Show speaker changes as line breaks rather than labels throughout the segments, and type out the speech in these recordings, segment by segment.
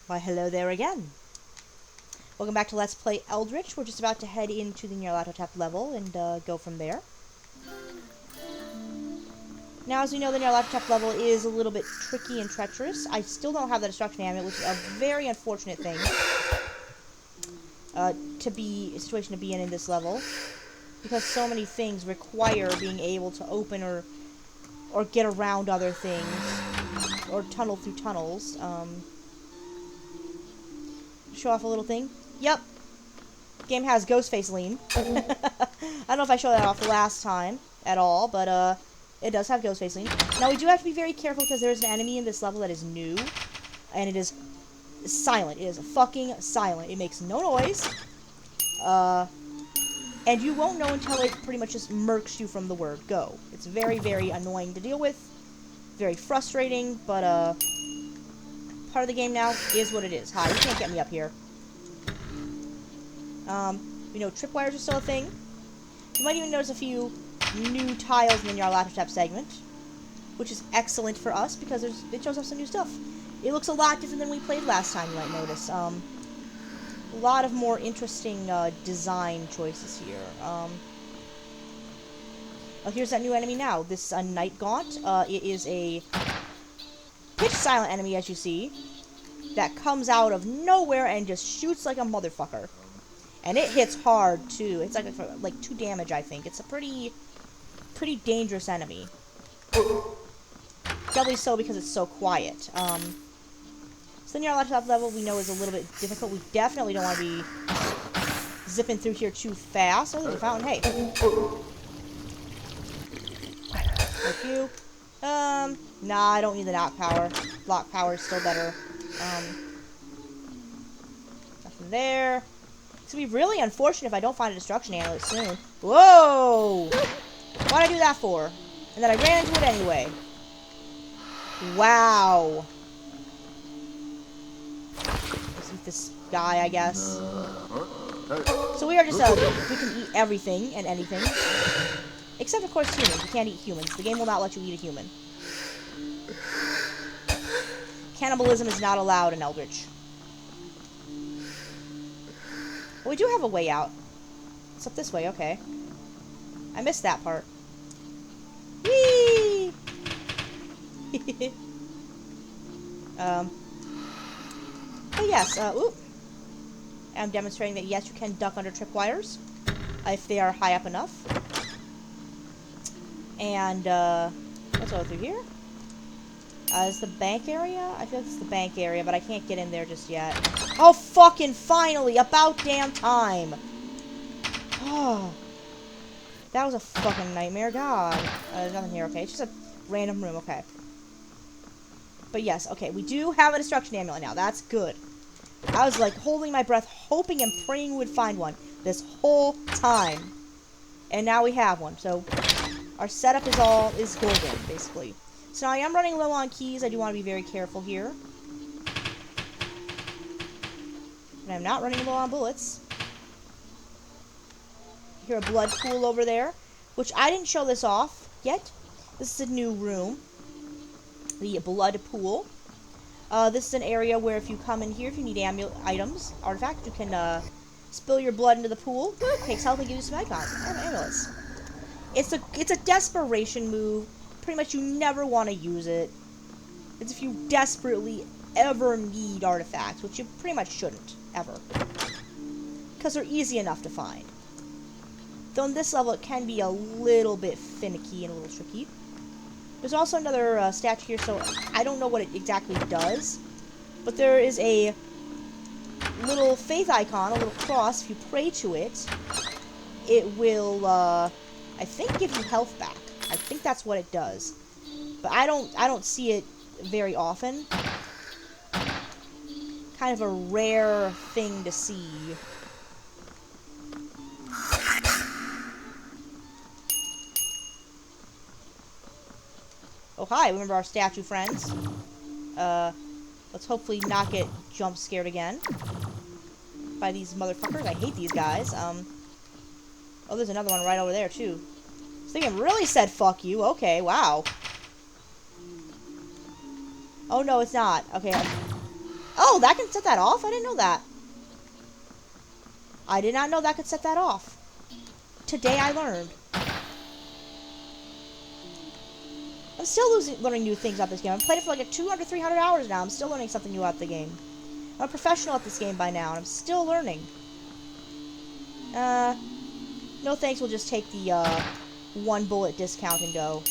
Why, hello there again. Welcome back to Let's Play Eldritch. We're just about to head into the Nyarlathotep level and go from there. Now, as we know, the Nyarlathotep level is a little bit tricky and treacherous. I still don't have the destruction amulet, which is a very unfortunate thing a situation to be in this level, because so many things require being able to open or get around other things, or tunnel through tunnels. Show off a little thing. Yep. Game has Ghostface lean. I don't know if I showed that off last time at all, but it does have Ghostface lean. Now we do have to be very careful because there is an enemy in this level that is new, and it is silent. It is fucking silent. It makes no noise. And you won't know until it pretty much just murks you from the word go. It's very, very annoying to deal with. Very frustrating, but part of the game now is what it is. Hi, you can't get me up here. You know, tripwires are still a thing. You might even notice a few new tiles in the Nyarlathotep segment, which is excellent for us because it shows off some new stuff. It looks a lot different than we played last time, you might notice. A lot of more interesting design choices here. Oh, here's that new enemy now. This Night Gaunt. It is a pitch silent enemy, as you see, that comes out of nowhere and just shoots like a motherfucker. And it hits hard, too. It's like 2 damage, I think. It's a pretty dangerous enemy. Doubly so because it's so quiet. So the Nyarlathotep level we know is a little bit difficult. We definitely don't want to be zipping through here too fast. Oh, there's a fountain. Hey. Thank you. Nah, I don't need the knock power. Block power is still better. Nothing there. It's gonna be really unfortunate if I don't find a destruction amulet soon. Whoa! What'd I do that for? And then I ran into it anyway. Wow. Let's eat this guy, I guess. So we are just, we can eat everything and anything. Except, of course, humans. You can't eat humans. The game will not let you eat a human. Cannibalism is not allowed in Eldritch. Well, we do have a way out. It's up this way, okay. I missed that part. Whee! But yes, oop. I'm demonstrating that yes, you can duck under tripwires if they are high up enough. And, let's go through here. Is the bank area? I feel like it's the bank area, but I can't get in there just yet. Oh, fucking finally! About damn time! Oh. That was a fucking nightmare. God. There's nothing here, okay. It's just a random room, okay. But yes, okay, we do have a destruction amulet now. That's good. I was, like, holding my breath, hoping and praying we would find one this whole time. And now we have one, so our setup is golden, basically. So now I am running low on keys. I do want to be very careful here. And I'm not running low on bullets. You hear a blood pool over there, which I didn't show this off yet. This is a new room. The blood pool. This is an area where if you come in here, if you need items, artifacts, you can spill your blood into the pool. Good. Takes health and gives you some icons. Amulets. It's a desperation move. Pretty much you never want to use it. It's if you desperately ever need artifacts, which you pretty much shouldn't, ever. Because they're easy enough to find. Though in this level it can be a little bit finicky and a little tricky. There's also another statue here, so I don't know what it exactly does. But there is a little faith icon, a little cross. If you pray to it, it will, I think, give you health back. I think that's what it does. But I don't see it very often. Kind of a rare thing to see. Oh, hi. Remember our statue friends. Let's hopefully not get jump scared again by these motherfuckers. I hate these guys. Oh, there's another one right over there, too. This thing really said fuck you. Okay, wow. Oh, no, it's not. Okay. Oh, that can set that off? I didn't know that. I did not know that could set that off. Today I learned. I'm still learning new things about this game. I've played it for like 200, 300 hours now. I'm still learning something new about the game. I'm a professional at this game by now, and I'm still learning. No thanks, we'll just take the, 1 bullet discount and go.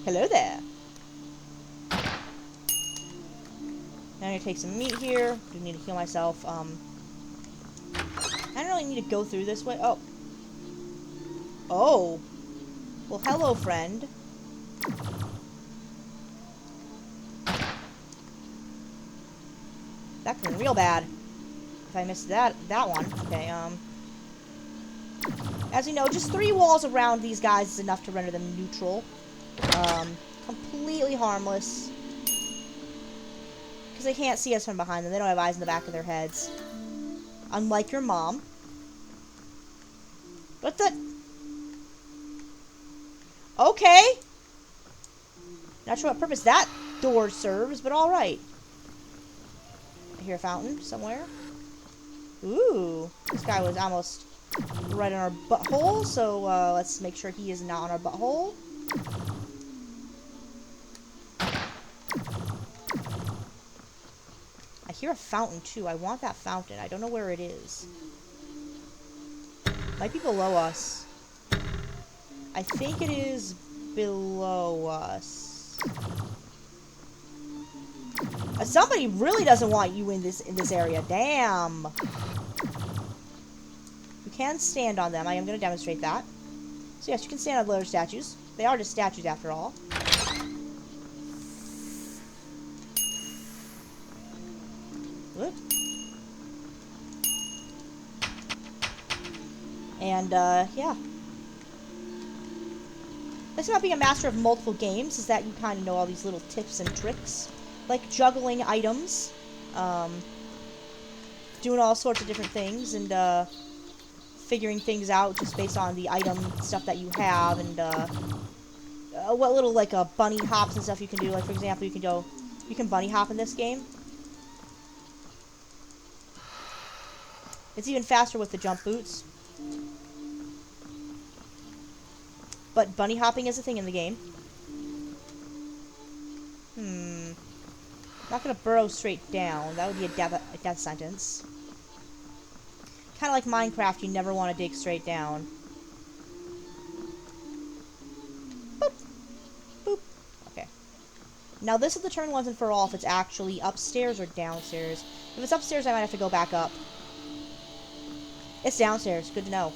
Hello there. Now I'm gonna take some meat here. Do need to heal myself. I don't really need to go through this way. Oh. Oh. Well, hello, friend. That could have been real bad. If I missed that one. Okay, as you know, just 3 walls around these guys is enough to render them neutral. Completely harmless. Because they can't see us from behind them. They don't have eyes in the back of their heads. Unlike your mom. What the... Okay. Not sure what purpose that door serves, but alright. I hear a fountain somewhere. Ooh. This guy was almost right on our butthole, so let's make sure he is not on our butthole. I hear a fountain, too. I want that fountain. I don't know where it is. Might be below us. I think it is below us. Somebody really doesn't want you in this area. Damn. You can stand on them. I am going to demonstrate that. So yes, you can stand on lower statues. They are just statues after all. What? And, yeah. That's about being a master of multiple games, is that you kind of know all these little tips and tricks. Like juggling items, doing all sorts of different things, and, figuring things out just based on the item stuff that you have, and, what little, like, bunny hops and stuff you can do. Like, for example, you can bunny hop in this game. It's even faster with the jump boots. But bunny hopping is a thing in the game. Not gonna burrow straight down. That would be a death sentence. Kind of like Minecraft, you never want to dig straight down. Boop. Boop. Okay. Now this is the turn once and for all if it's actually upstairs or downstairs. If it's upstairs, I might have to go back up. It's downstairs. Good to know.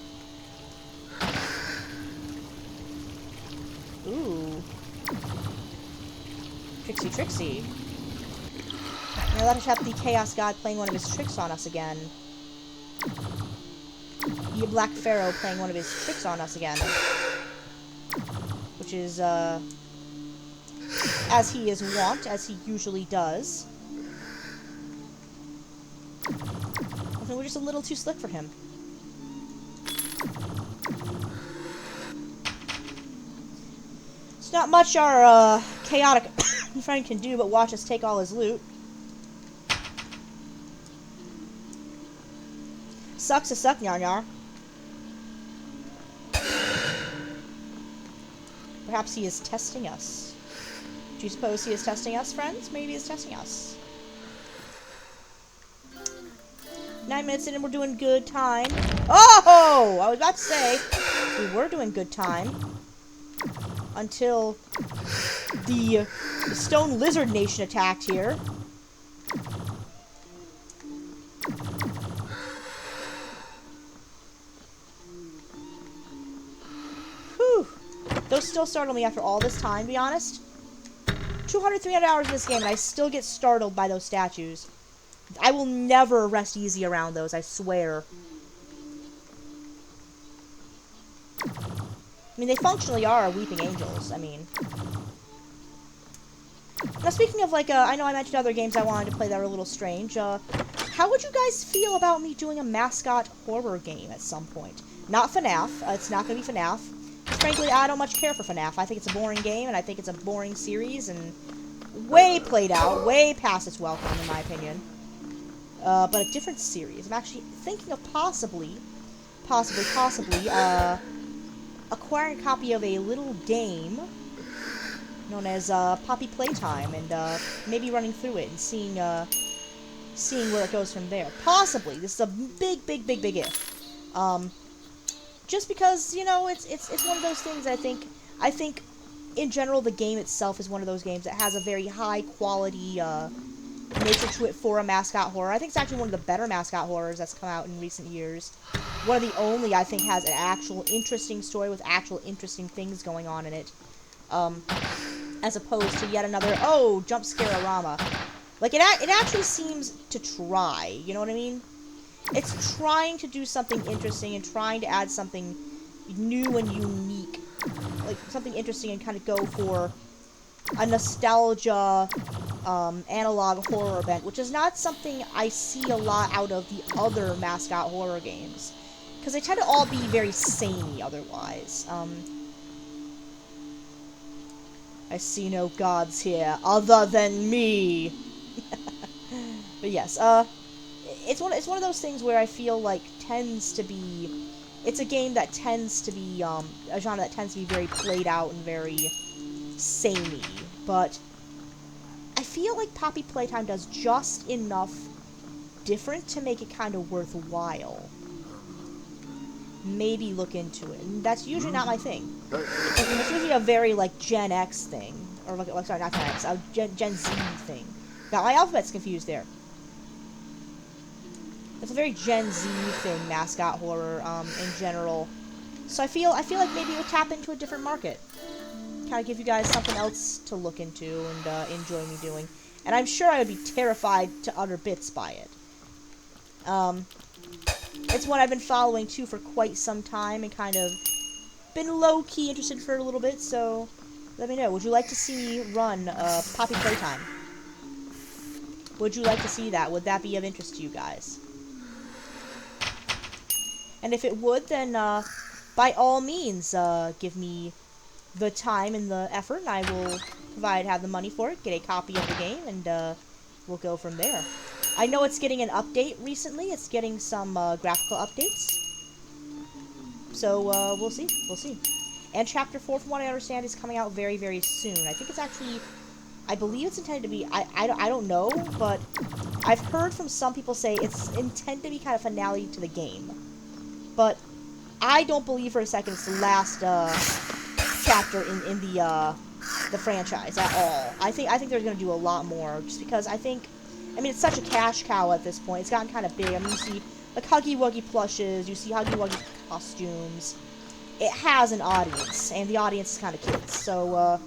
Ooh. Tricksy, tricksy. Nyarlathotep, the Chaos God, playing one of his tricks on us again. The Black Pharaoh playing one of his tricks on us again. Which is, as he is wont, as he usually does. I think we're just a little too slick for him. It's not much our, chaotic friend can do but watch us take all his loot. Sucks to suck, Nyar Nyar. Perhaps he is testing us. Do you suppose he is testing us, friends? Maybe he is testing us. 9 minutes in and we're doing good time. Oh! I was about to say, we were doing good time. Until the Stone Lizard Nation attacked here. Whew. Those still startle me after all this time, to be honest. 200, 300 hours in this game, and I still get startled by those statues. I will never rest easy around those, I swear. I mean, they functionally are weeping angels, I mean. Now, speaking of, like, I know I mentioned other games I wanted to play that were a little strange. How would you guys feel about me doing a mascot horror game at some point? Not FNAF. It's not going to be FNAF. frankly, I don't much care for FNAF. I think it's a boring game, and I think it's a boring series, and way played out, way past its welcome, in my opinion. But a different series. I'm actually thinking of possibly, acquiring a copy of a little game known as Poppy Playtime, and maybe running through it and seeing where it goes from there. Possibly. This is a big if. Just because, you know, it's one of those things that I think in general the game itself is one of those games that has a very high quality nature to it for a mascot horror. I think it's actually one of the better mascot horrors that's come out in recent years. One of the only, I think, has an actual interesting story with actual interesting things going on in it. As opposed to yet another, oh, jump scare-a-rama. Like, it actually seems to try, you know what I mean? It's trying to do something interesting and trying to add something new and unique. Like, something interesting and kind of go for a nostalgia, analog horror bent, which is not something I see a lot out of the other mascot horror games. Because they tend to all be very samey otherwise. I see no gods here other than me. But yes, it's one of those things where I feel like tends to be, it's a game that tends to be a genre that tends to be very played out and very samey. But I feel like Poppy Playtime does just enough different to make it kind of worthwhile. Maybe look into it. And that's usually not my thing. It's usually a very, like, Gen X thing. Or, like, sorry, not Gen X. A Gen Z thing. Got my alphabets confused there. It's a very Gen Z thing, mascot horror, in general. So I feel like maybe it would tap into a different market. Kind of give you guys something else to look into and enjoy me doing. And I'm sure I would be terrified to utter bits by it. It's one I've been following, too, for quite some time, and kind of been low-key interested for a little bit, so let me know. Would you like to see me run Poppy Playtime? Would you like to see that? Would that be of interest to you guys? And if it would, then by all means, give me the time and the effort, and I will have the money for it, get a copy of the game, and we'll go from there. I know it's getting an update recently. It's getting some graphical updates. So, we'll see. We'll see. And Chapter 4, from what I understand, is coming out very, very soon. I think it's actually, I believe it's intended to be, I don't know, but I've heard from some people say it's intended to be kind of finale to the game. But I don't believe for a second it's the last chapter in the franchise at all. I think they're going to do a lot more, just because I mean, it's such a cash cow at this point. It's gotten kind of big. I mean, you see, like, Huggy Wuggy plushes, you see Huggy Wuggy costumes. It has an audience, and the audience is kind of kids. So,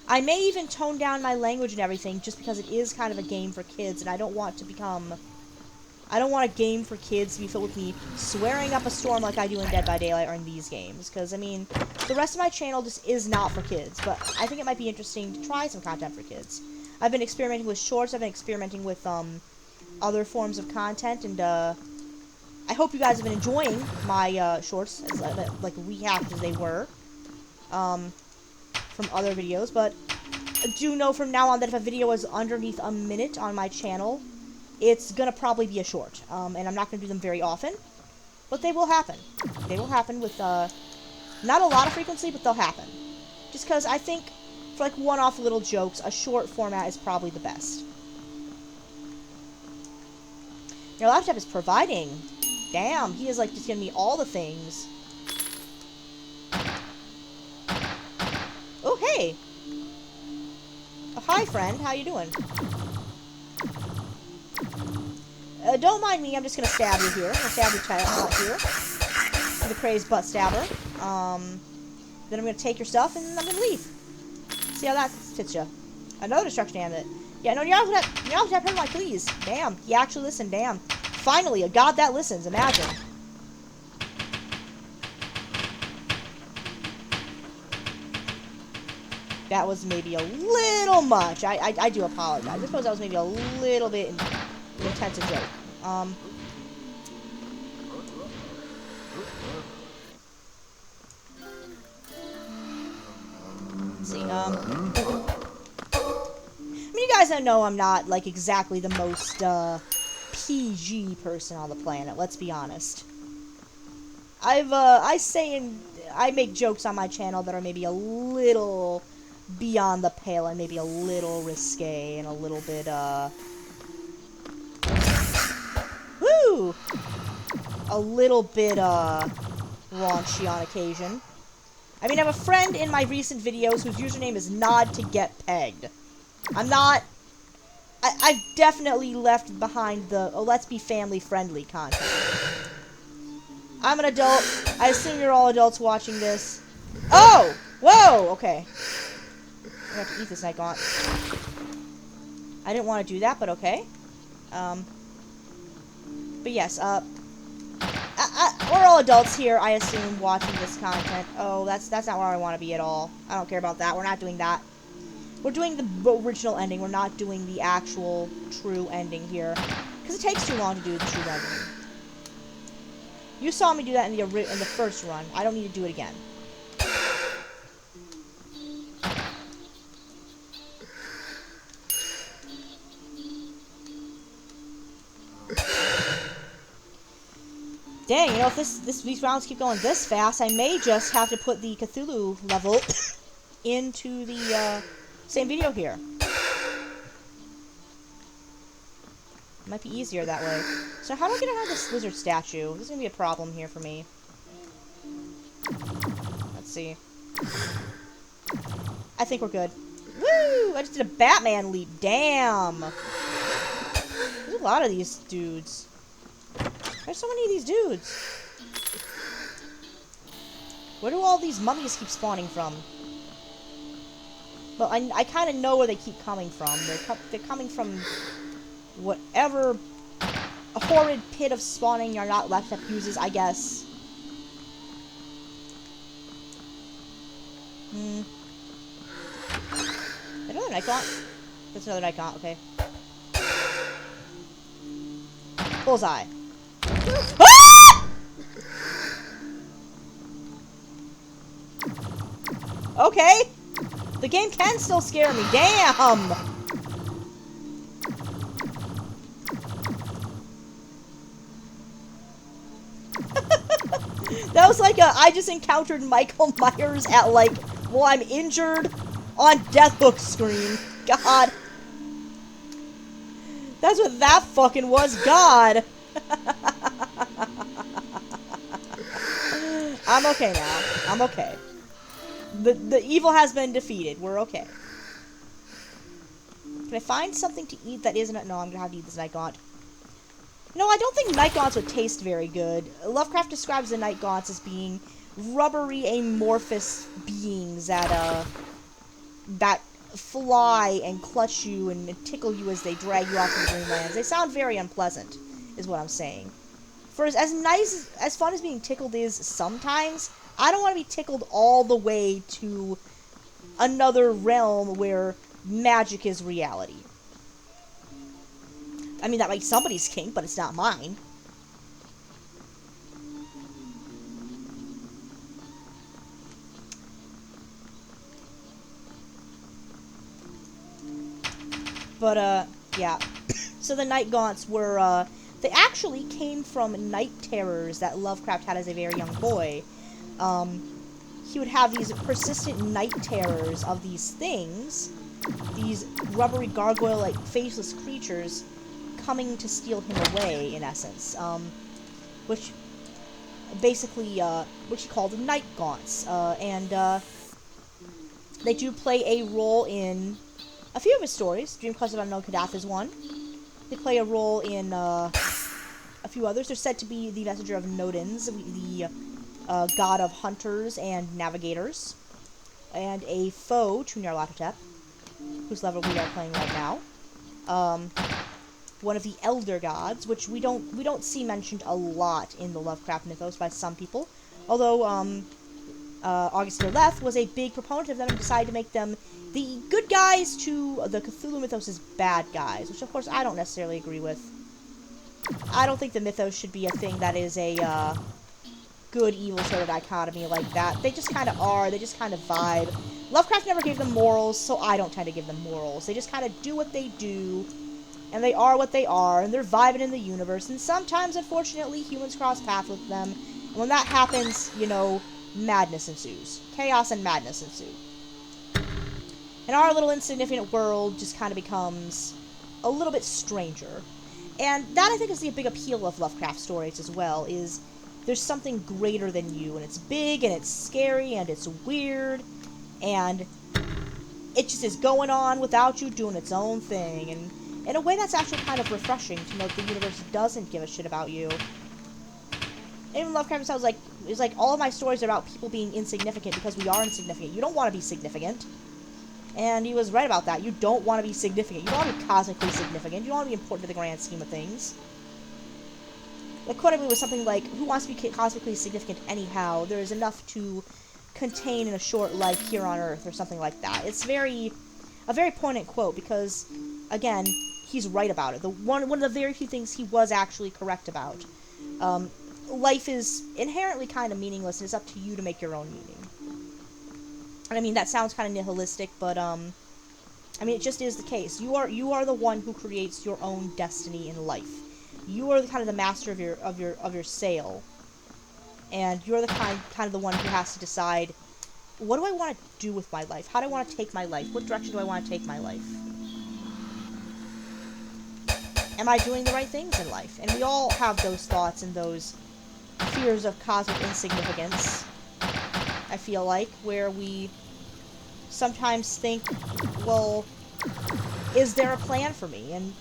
I may even tone down my language and everything, just because it is kind of a game for kids, and I don't want a game for kids to be filled with me swearing up a storm like I do in Dead by Daylight or in these games. Because, I mean, the rest of my channel just is not for kids, but I think it might be interesting to try some content for kids. I've been experimenting with shorts, I've been experimenting with, other forms of content, and, I hope you guys have been enjoying my, shorts, as, like, recaps as they were, from other videos, but do know from now on that if a video is underneath a minute on my channel, it's gonna probably be a short, and I'm not gonna do them very often, but they will happen. They will happen with, not a lot of frequency, but they'll happen. Just because I think, for, like, one-off little jokes, a short format is probably the best. Nyarlathotep is providing. Damn, he is, like, just giving me all the things. Oh, hey! Oh, hi, friend. How you doing? Don't mind me. I'm just gonna stab you here. I'm gonna stab your butt here. For the crazed butt stabber. Then I'm gonna take your stuff, and I'm gonna leave. See how that fits you. Another destruction amulet. Yeah, no, Nyarlathotep heard my pleas. Damn, he actually listened, damn. Finally, a god that listens, imagine. That was maybe a little much. I do apologize. I suppose that was maybe a little bit intense a joke. You guys know I'm not, like, exactly the most, PG person on the planet, let's be honest. I make jokes on my channel that are maybe a little beyond the pale and maybe a little risque and a little bit, a little bit, raunchy on occasion. I mean, I have a friend in my recent videos whose username is Nod to Get Pegged. I've definitely left behind the, oh, let's be family-friendly content. I'm an adult. I assume you're all adults watching this. Oh! Whoa! Okay. I have to eat this night gaunt. I didn't want to do that, but okay. But yes, we're all adults here, I assume, watching this content. Oh, that's not where I want to be at all. I don't care about that. We're not doing that. We're doing the original ending. We're not doing the actual true ending here. Because it takes too long to do the true ending. You saw me do that in the first run. I don't need to do it again. Dang, you know, if these rounds keep going this fast, I may just have to put the Cthulhu level into the same video here. Might be easier that way. So how do I get around this lizard statue? This is gonna be a problem here for me. Let's see. I think we're good. Woo! I just did a Batman leap. Damn! There's a lot of these dudes. There's so many of these dudes. Where do all these mummies keep spawning from? Well, I kind of know where they keep coming from. They're coming from whatever horrid pit of spawning Nyarlathotep uses, I guess. Another night gaunt? That's another night gaunt, okay. Bullseye. Ah! Okay. The game can still scare me. Damn! That was like I just encountered Michael Myers at, like, well, I'm injured on Death Book screen. God. That's what that fucking was. God. I'm okay now. I'm okay. The evil has been defeated. We're okay. Can I find something to eat that isn't... No, I'm gonna have to eat this night gaunt. No, I don't think night gaunts would taste very good. Lovecraft describes the night gaunts as being rubbery, amorphous beings that fly and clutch you and tickle you as they drag you off to the dreamlands. They sound very unpleasant, is what I'm saying. For as nice, as fun as being tickled is sometimes, I don't want to be tickled all the way to another realm where magic is reality. I mean, that might be somebody's kink, but it's not mine. But, yeah. So the night gaunts were, they actually came from night terrors that Lovecraft had as a very young boy. He would have these persistent night terrors of these things, these rubbery gargoyle-like faceless creatures coming to steal him away, in essence, which basically, which he called night gaunts, and they do play a role in a few of his stories. Dream Quest of Unknown Kadath is one. They play a role in a few others. They're said to be the messenger of Nodens, the god of hunters and navigators, and a foe to Nyarlathotep, whose level we are playing right now. One of the elder gods, which we don't see mentioned a lot in the Lovecraft mythos by some people, although August Nyarlathotep was a big proponent of them and decided to make them the good guys to the Cthulhu mythos' bad guys, which of course I don't necessarily agree with. I don't think the mythos should be a thing that is a good-evil sort of dichotomy like that. They just kind of are. They just kind of vibe. Lovecraft never gave them morals, so I don't tend to give them morals. They just kind of do what they do, and they are what they are, and they're vibing in the universe. And sometimes, unfortunately, humans cross paths with them. And when that happens, you know, madness ensues. Chaos and madness ensue. And our little insignificant world just kind of becomes a little bit stranger. And that, I think, is the big appeal of Lovecraft stories as well, is there's something greater than you, and it's big, and it's scary, and it's weird, and it just is going on without you, doing its own thing, and in a way that's actually kind of refreshing to know that the universe doesn't give a shit about you. Even Lovecraft sounds like, it's like all of my stories are about people being insignificant because we are insignificant. You don't want to be significant. And he was right about that. You don't want to be significant. You don't want to be cosmically significant. You don't want to be important to the grand scheme of things. Like, quoting me was something like, who wants to be cosmically significant anyhow? There is enough to contain in a short life here on Earth, or something like that. It's a very poignant quote, because, again, he's right about it. One of the very few things he was actually correct about. Life is inherently kind of meaningless, and it's up to you to make your own meaning. And I mean, that sounds kind of nihilistic, but, I mean, it just is the case. You are the one who creates your own destiny in life. You are kind of the master of your sail. And you're the kind of the one who has to decide, what do I want to do with my life? How do I want to take my life? What direction do I want to take my life? Am I doing the right things in life? And we all have those thoughts and those fears of cosmic insignificance, I feel like, where we sometimes think, well, is there a plan for me? And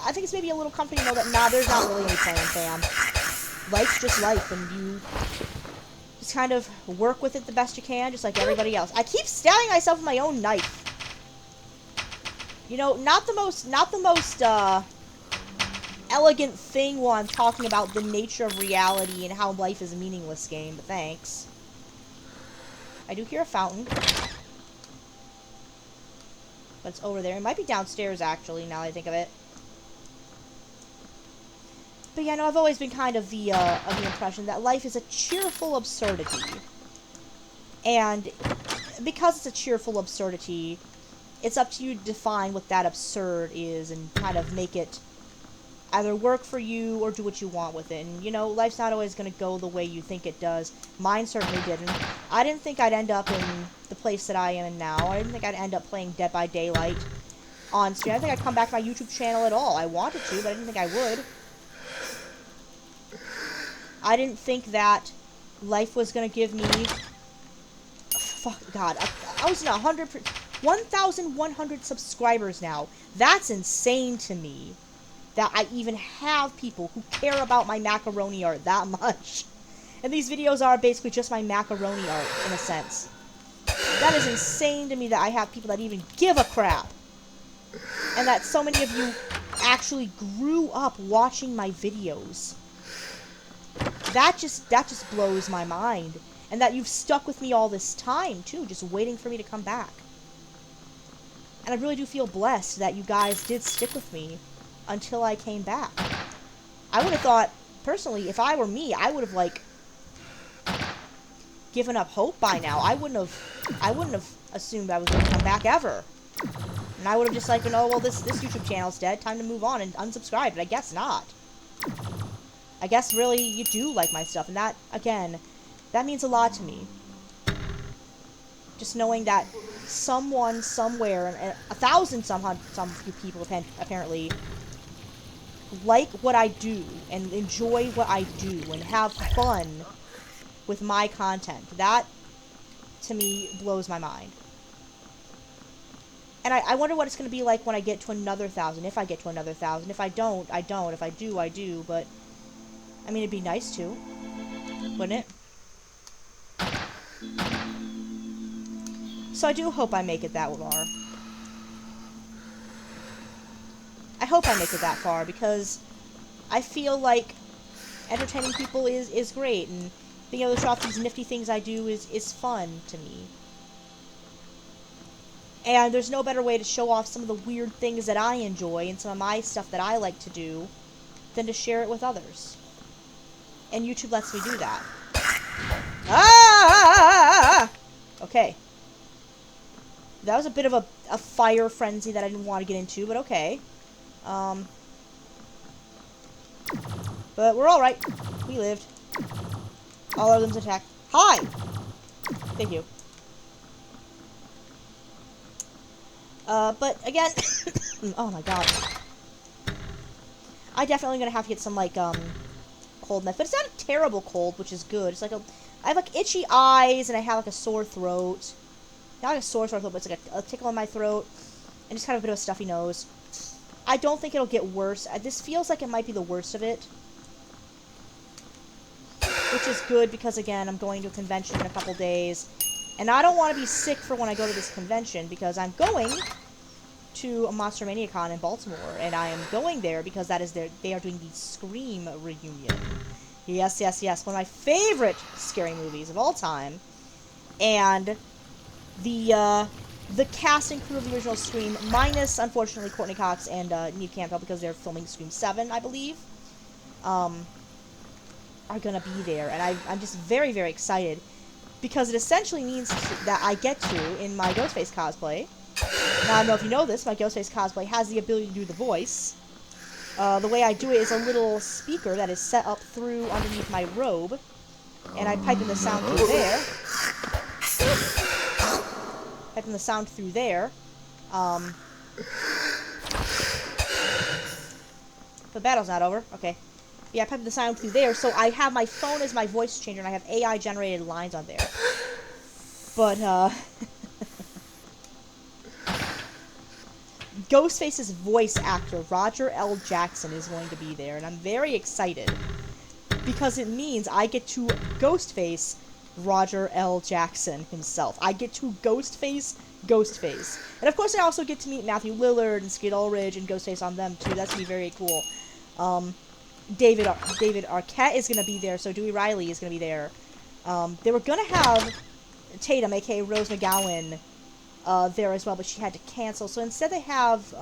I think it's maybe a little comforting to know that, nah, there's not really any plan, fam. Life's just life, and you just kind of work with it the best you can, just like everybody else. I keep stabbing myself with my own knife. You know, not the most, elegant thing while I'm talking about the nature of reality and how life is a meaningless game, but thanks. I do hear a fountain. But it's over there. It might be downstairs, actually, now that I think of it. But yeah, no, I've always been kind of the impression that life is a cheerful absurdity. And because it's a cheerful absurdity, it's up to you to define what that absurd is and kind of make it either work for you or do what you want with it. And, you know, life's not always going to go the way you think it does. Mine certainly didn't. I didn't think I'd end up in the place that I am in now. I didn't think I'd end up playing Dead by Daylight on stream. I didn't think I'd come back to my YouTube channel at all. I wanted to, but I didn't think I would. I didn't think that life was going to give me... Fuck, God. I was in 1,100 subscribers now. That's insane to me. That I even have people who care about my macaroni art that much. And these videos are basically just my macaroni art, in a sense. That is insane to me that I have people that even give a crap. And that so many of you actually grew up watching my videos. That just blows my mind. And that you've stuck with me all this time, too, just waiting for me to come back. And I really do feel blessed that you guys did stick with me until I came back. I would have thought, personally, if I were me, I would have, like, given up hope by now. I wouldn't have assumed I was going to come back ever. And I would have just, like, oh, well, this YouTube channel's dead, time to move on and unsubscribe, but I guess not. I guess, really, you do like my stuff, and that, again, that means a lot to me. Just knowing that someone, somewhere, and 1,000 some few people apparently like what I do, and enjoy what I do, and have fun with my content. That, to me, blows my mind. And I wonder what it's going to be like when I get to another 1,000, if I get to another 1,000. If I don't, I don't. If I do, I do. But, I mean, it'd be nice to, wouldn't it? So I do hope I make it that far. I hope I make it that far, because I feel like entertaining people is great, and being able to show off these nifty things I do is fun to me. And there's no better way to show off some of the weird things that I enjoy and some of my stuff that I like to do than to share it with others. And YouTube lets me do that. Ah! Okay. That was a bit of a fire frenzy that I didn't want to get into, but okay. But we're alright. We lived. All our limbs attacked. Hi! Thank you. But again... oh my god. I definitely gonna have to get some, like, cold meth. But it's not a terrible cold, which is good. It's like I have, like, itchy eyes, and I have, like, a sore throat. Not like a sore throat, but it's like a tickle in my throat. And just kind of a bit of a stuffy nose. I don't think it'll get worse. This feels like it might be the worst of it. Which is good, because, again, I'm going to a convention in a couple days. And I don't want to be sick for when I go to this convention, because I'm going to a Monster Mania Con in Baltimore, and I am going there because that is they are doing the Scream reunion. Yes, yes, yes, one of my favorite scary movies of all time. And the cast and crew of the original Scream, minus, unfortunately, Courtney Cox and Neve Campbell, because they're filming Scream 7, I believe, are gonna be there, and I'm just very, very excited, because it essentially means that I get to, in my Ghostface cosplay. Now, I don't know if you know this, my Ghostface cosplay has the ability to do the voice. The way I do it is a little speaker that is set up through underneath my robe, and I pipe in the sound through there. Pipe in the sound through there. The battle's not over. Okay. Yeah, I pipe in the sound through there, so I have my phone as my voice changer, and I have AI-generated lines on there. But, Ghostface's voice actor, Roger L. Jackson, is going to be there, and I'm very excited, because it means I get to Ghostface Roger L. Jackson himself. I get to Ghostface. And of course I also get to meet Matthew Lillard and Skid Ulrich and Ghostface on them too. That's going to be very cool. David Arquette is going to be there, so Dewey Riley is going to be there. They were going to have Tatum, aka Rose McGowan, there as well, but she had to cancel. So instead they have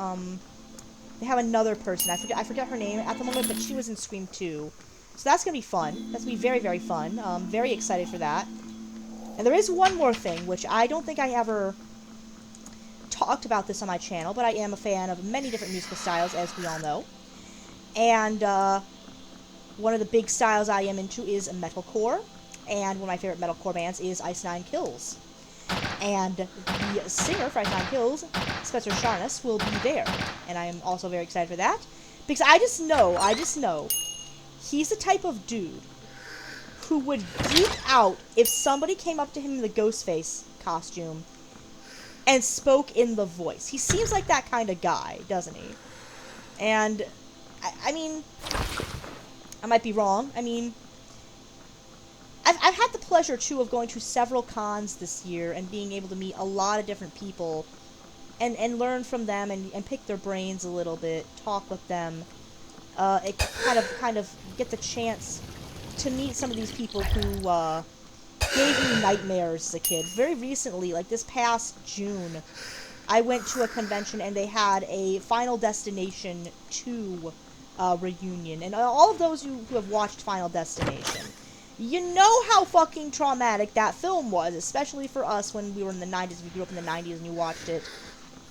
another person. I forget her name at the moment, but she was in Scream 2. So that's going to be fun. That's going to be very, very fun. Very excited for that. And there is one more thing, which I don't think I ever talked about this on my channel, but I am a fan of many different musical styles, as we all know. And one of the big styles I am into is metalcore. And one of my favorite metalcore bands is Ice Nine Kills. And the singer for Ice Nine Kills, Spencer Charnas, will be there. And I am also very excited for that. Because I just know, he's the type of dude who would geek out if somebody came up to him in the Ghostface costume and spoke in the voice. He seems like that kind of guy, doesn't he? And, I mean, I might be wrong. I mean, I've had the pleasure, too, of going to several cons this year and being able to meet a lot of different people and learn from them and pick their brains a little bit, talk with them. It kind of get the chance to meet some of these people who gave me nightmares as a kid. Very recently, like this past June, I went to a convention and they had a Final Destination 2 reunion. And all of those who have watched Final Destination, you know how fucking traumatic that film was, especially for us when we were in the 90s. We grew up in the 90s and you watched it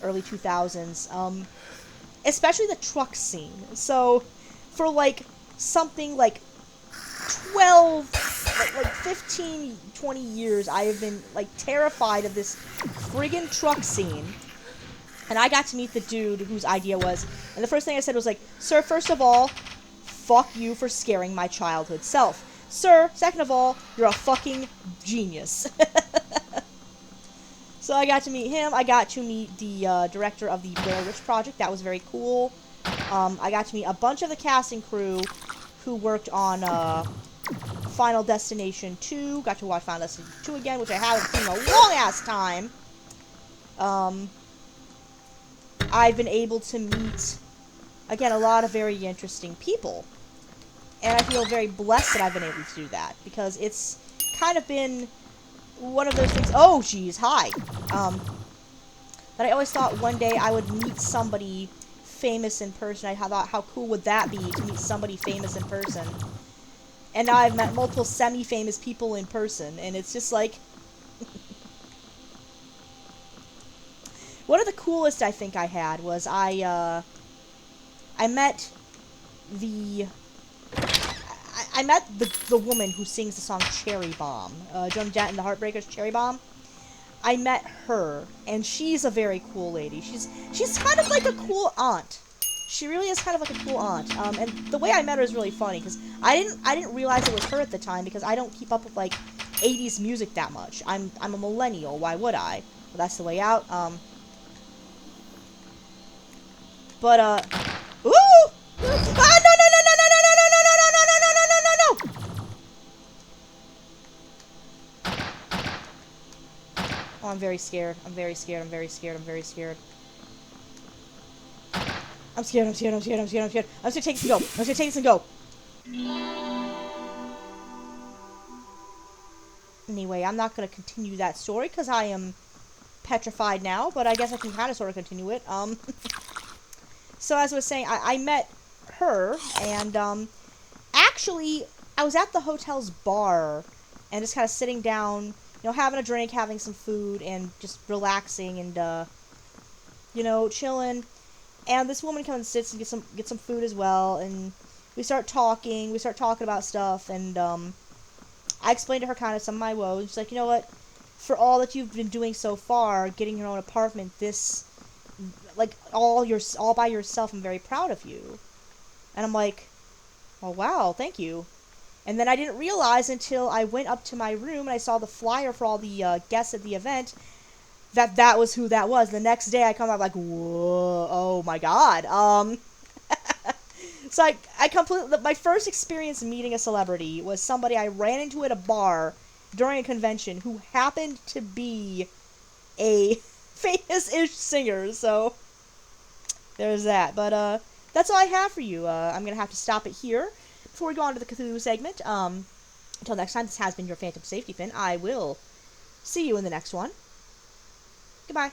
early 2000s. Especially the truck scene. So, for like something like 12, like 15, 20 years, I have been like terrified of this friggin' truck scene. And I got to meet the dude whose idea was, and the first thing I said was like, "Sir, first of all, fuck you for scaring my childhood self. Sir, second of all, you're a fucking genius." So I got to meet him. I got to meet the director of the Blair Witch Project. That was very cool. I got to meet a bunch of the cast and crew who worked on Final Destination 2. Got to watch Final Destination 2 again, which I haven't seen in a long-ass time. I've been able to meet, again, a lot of very interesting people. And I feel very blessed that I've been able to do that, because it's kind of been one of those things. Oh, geez, hi. That I always thought one day I would meet somebody famous in person. I thought, how cool would that be to meet somebody famous in person? And now I've met multiple semi-famous people in person, and it's just like... One of the coolest I think I had was I met the... I met the woman who sings the song Cherry Bomb. Joan Jett and the Heartbreakers' Cherry Bomb. I met her, and she's a very cool lady. She's kind of like a cool aunt. She really is kind of like a cool aunt. And the way I met her is really funny, because I didn't realize it was her at the time, because I don't keep up with, like, 80s music that much. I'm a millennial, why would I? Well, that's the way out. Ooh! Ah, no, no, no, no, no, no, no, no, no, no, no, no, no, no, no, no! Oh, I'm very scared. I'm very scared. I'm very scared. I'm very scared. I'm scared. I'm scared. I'm scared. I'm scared. I'm scared. I'm just gonna take this and go. I'm just gonna take this and go. Anyway, I'm not gonna continue that story because I am petrified now, but I guess I can kind of sort of continue it. So as I was saying, I met her, and actually, I was at the hotel's bar, and just kind of sitting down, you know, having a drink, having some food, and just relaxing, and, you know, chilling. And this woman comes and sits and gets some food as well, and we start talking about stuff, and, I explained to her kind of some of my woes. She's like, you know what, for all that you've been doing so far, getting your own apartment, this, like, all by yourself, I'm very proud of you. And I'm like, oh, wow, thank you. And then I didn't realize until I went up to my room and I saw the flyer for all the guests at the event that was who that was. The next day I come out like, whoa, oh my god. So I completely, my first experience meeting a celebrity was somebody I ran into at a bar during a convention who happened to be a famous-ish singer, so there's that. But, that's all I have for you. I'm gonna have to stop it here before we go on to the Cthulhu segment. Until next time, this has been your Phantom Safety Pin. I will see you in the next one. Goodbye.